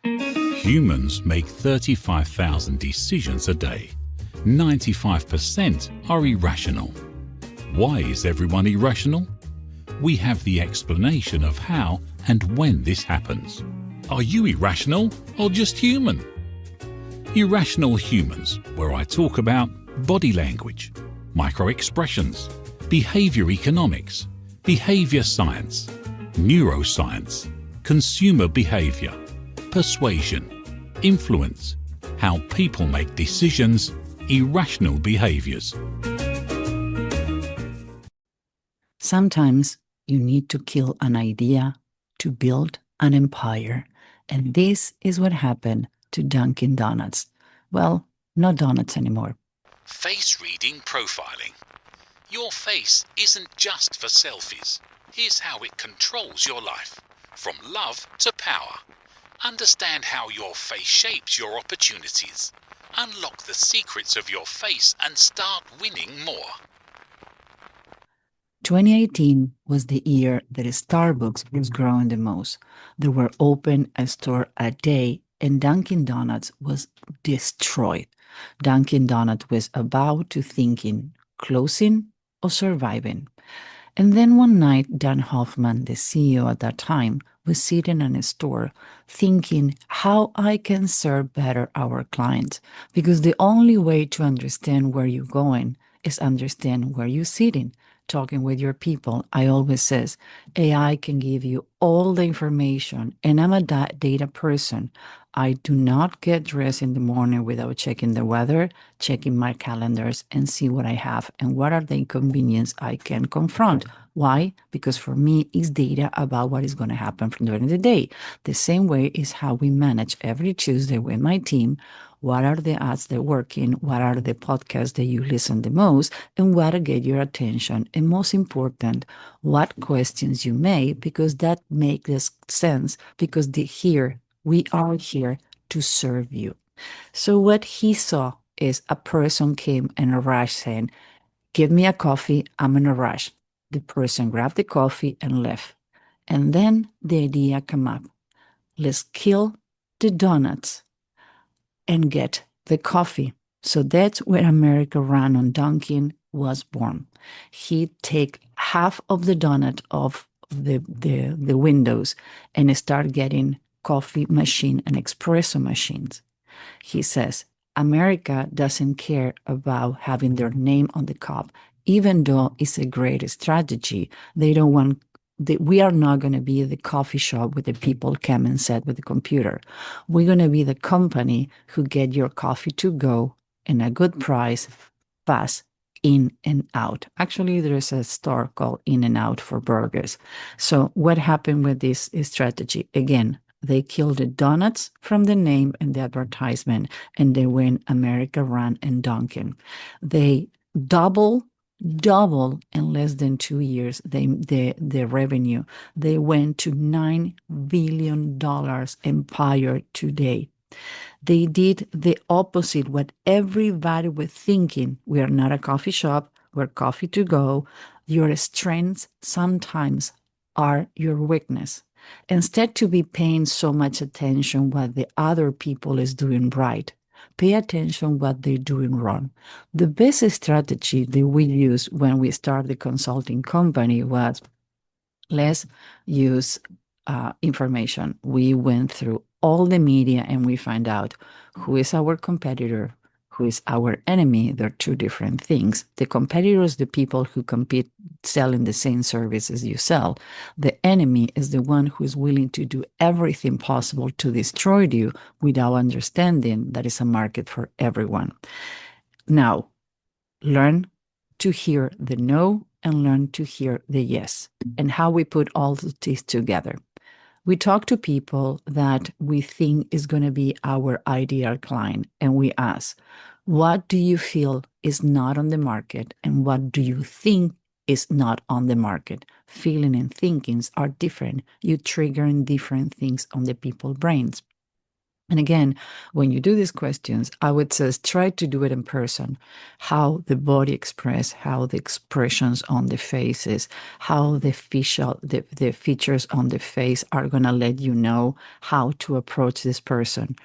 Humans make 35,000 decisions a day. 95% are irrational. Why is everyone irrational? We have the explanation of how and when this happens. Are you irrational or just human? Irrational humans, where I talk about body language, micro-expressions, behavior economics, behavior science, neuroscience, consumer behavior, persuasion, influence, how people make decisions, irrational behaviors. Sometimes you need to kill an idea to build an empire. And this is what happened to Dunkin' Donuts. Well, not donuts anymore. Face reading profiling. Your face isn't just for selfies. Here's how it controls your life. From love to power. Understand how your face shapes your opportunities. Unlock the secrets of your face and start winning more. 2018 was the year that Starbucks was growing the most. They were open a store a day and Dunkin' Donuts was destroyed. Dunkin' Donuts was about to thinking closing or surviving. And then one night, Dan Hoffman, the CEO at that time, was sitting in a store thinking how I can serve better our clients. Because the only way to understand where you're going is understand where you're sitting, talking with your people. I always says, AI can give you all the information, and I'm a data person. I do not get dressed in the morning without checking the weather, checking my calendars, and see what I have and what are the inconveniences I can confront. Why? Because for me, it's data about what is going to happen during the day. The same way is how we manage every Tuesday with my team. What are the ads that are working? What are the podcasts that you listen the most? And what to get your attention? And most important, what questions you make, because that makes sense, because we are here to serve you. So what he saw is a person came in a rush saying, give me a coffee, I'm in a rush. The person grabbed the coffee and left. And then the idea came up. Let's kill the donuts and get the coffee. So that's where America Run on Dunkin' was born. He take half of the donut of the windows and start getting coffee machine and espresso machines. He says, America doesn't care about having their name on the cup, even though it's a great strategy. They don't want we are not going to be the coffee shop where the people come and sit with the computer. We're going to be the company who get your coffee to go in a good price, fast, in and out. Actually, there is a store called In and Out for burgers. So what happened with this strategy? Again, they killed the donuts from the name and the advertisement, and they went America Run and Dunkin'. They double in less than 2 years the revenue. They went to $9 billion empire today. They did the opposite what everybody was thinking. We are not a coffee shop, we're coffee to go. Your strengths sometimes are your weakness. Instead to be paying so much attention what the other people is doing right, pay attention what they're doing wrong. The best strategy that we used when we started the consulting company was let's use information. We went through all the media and we find out who is our competitor, who is our enemy. They're two different things. The competitor is the people who compete selling the same services you sell. The enemy is the one who is willing to do everything possible to destroy you without understanding that it's a market for everyone. Now, learn to hear the no and learn to hear the yes, and how we put all of these together. We talk to people that we think is going to be our ideal client, and we ask, what do you feel is not on the market, and what do you think is not on the market? Feeling and thinkings are different. You triggering different things on the people's brains. And again, when you do these questions, I would say try to do it in person. How the body express, how the expressions on the faces, how the features on the face are gonna let you know how to approach this person.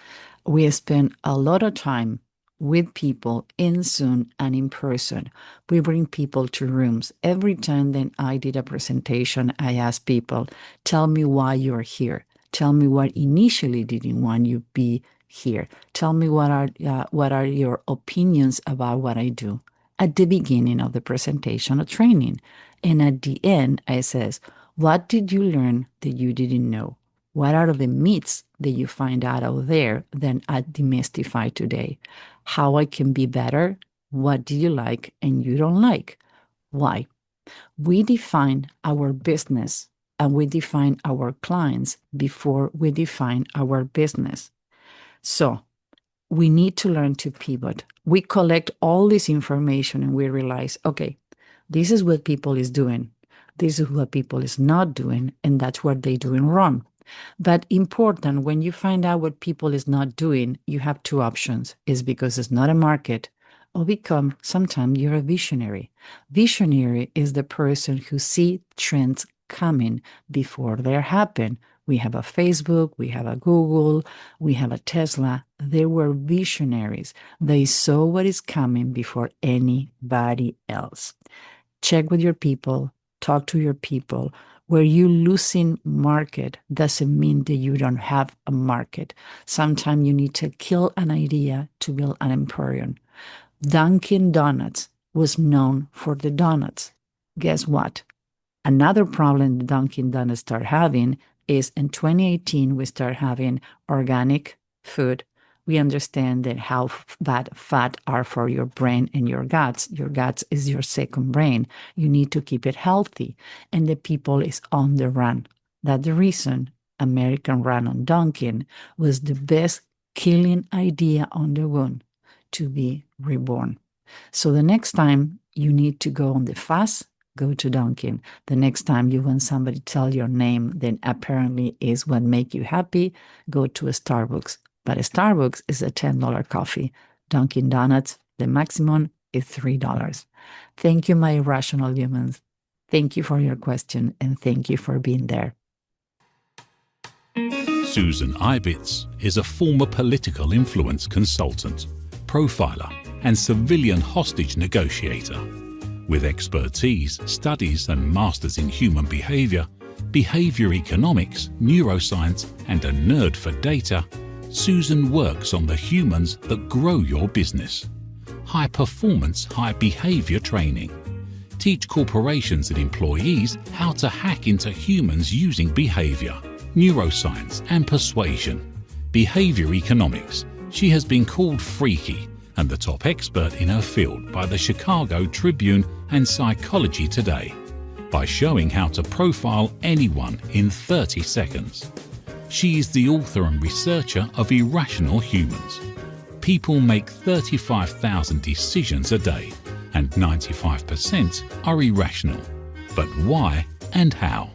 We spend a lot of time with people in Zoom and in person. We bring people to rooms. Every time that I did a presentation, I asked people, tell me why you're here. Tell me what initially didn't want you be here. Tell me what are your opinions about what I do at the beginning of the presentation or training. And at the end, I says, what did you learn that you didn't know? What are the myths that you find out there that I demystify today? How I can be better? What do you like and you don't like? Why? We define our business and we define our clients before we define our business. So we need to learn to pivot. We collect all this information and we realize, okay, this is what people is doing. This is what people is not doing, and that's what they're doing wrong. But important, when you find out what people is not doing, you have two options. Is because it's not a market, or become sometimes you're a visionary. Visionary is the person who see trends coming before they happen. We have a Facebook, we have a Google, we have a Tesla. They were visionaries. They saw what is coming before anybody else. Check with your people, talk to your people. Where you losing market doesn't mean that you don't have a market. Sometimes you need to kill an idea to build an emporium. Dunkin' Donuts was known for the donuts. Guess what? Another problem the Dunkin' Donuts start having is in 2018, we start having organic food. We understand that how bad fat are for your brain and your guts. Your guts is your second brain. You need to keep it healthy. And the people is on the run. That's the reason American Run on Dunkin' was the best killing idea on the wound to be reborn. So the next time you need to go on the fast, go to Dunkin'. The next time you want somebody to tell your name, then apparently is what make you happy, go to a Starbucks. But a Starbucks is a $10 coffee. Dunkin' Donuts, the maximum is $3. Thank you, my irrational humans. Thank you for your question, and thank you for being there. Susan Ibitz is a former political influence consultant, profiler, and civilian hostage negotiator. With expertise, studies, and masters in human behavior, behavior economics, neuroscience, and a nerd for data, Susan works on the humans that grow your business. High performance, high behavior training. Teach corporations and employees how to hack into humans using behavior, neuroscience, and persuasion. Behavior economics. She has been called freaky and the top expert in her field by the Chicago Tribune and Psychology Today, by showing how to profile anyone in 30 seconds. She is the author and researcher of Irrational Humans. People make 35,000 decisions a day, and 95% are irrational. But why and how?